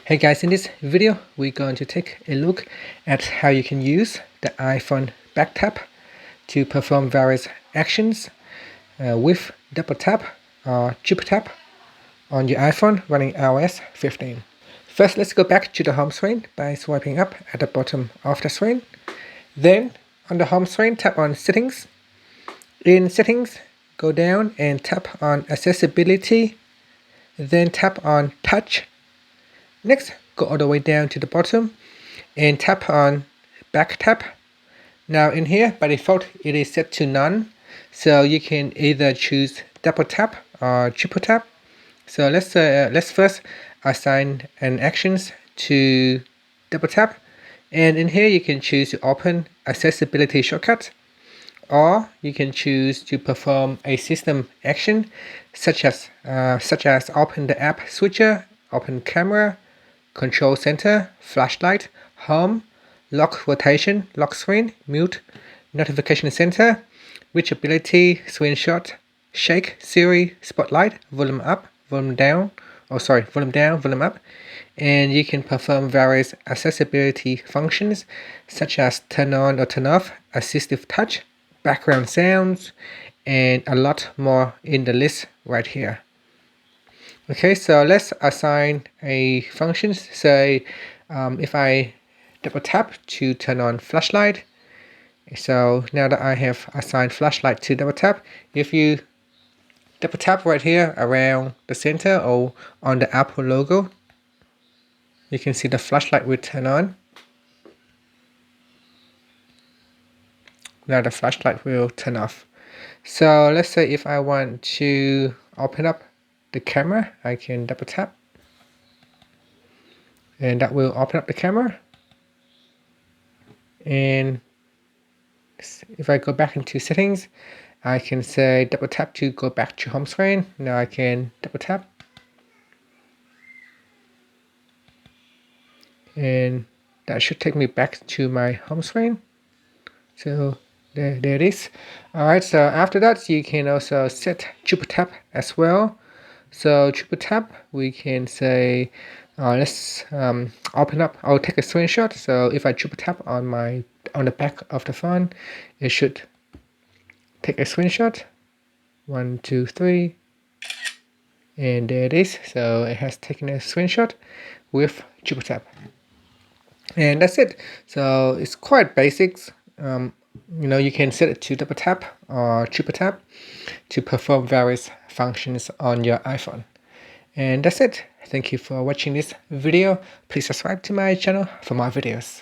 Hey guys, in this video we're going to take a look at how you can use the iPhone back tap to perform various actions with double tap or triple tap on your iPhone running iOS 15. First, let's go back to the home screen by swiping up at the bottom of the screen. Then on the home screen, tap on Settings. In Settings, go down and tap on Accessibility, then tap on Touch. Next, go all the way down to the bottom and tap on back tap. Now in here, by default, it is set to none. So you can either choose double tap or triple tap. So let's first assign an actions to double tap. And in here, you can choose to open accessibility shortcut, or you can choose to perform a system action such as open the app switcher, open camera, control center, flashlight, home, lock rotation, lock screen, mute, notification center, reachability, screenshot, shake, Siri, spotlight, volume up, volume down, volume up, and you can perform various accessibility functions such as turn on or turn off, assistive touch, background sounds, and a lot more in the list right here. Okay, so let's assign a function. Say if I double tap to turn on flashlight. So now that I have assigned flashlight to double tap, if you double tap right here around the center or on the Apple logo, you can see the flashlight will turn on. Now the flashlight will turn off. So let's say if I want to open up the camera, I can double tap and that will open up the camera. And if I go back into settings, I can say double tap to go back to home screen. Now I can double tap and that should take me back to my home screen. So there it is. Alright, so after that you can also set triple tap as well. So triple tap, we can say let's open up. I'll take a screenshot. So if I triple tap on the back of the phone, it should take a screenshot. 1, 2, 3, and there it is. So it has taken a screenshot with triple tap, and that's it. So it's quite basics. You can set it to double tap or triple tap to perform various functions on your iPhone. And that's it. Thank you for watching this video. Please subscribe to my channel for more videos.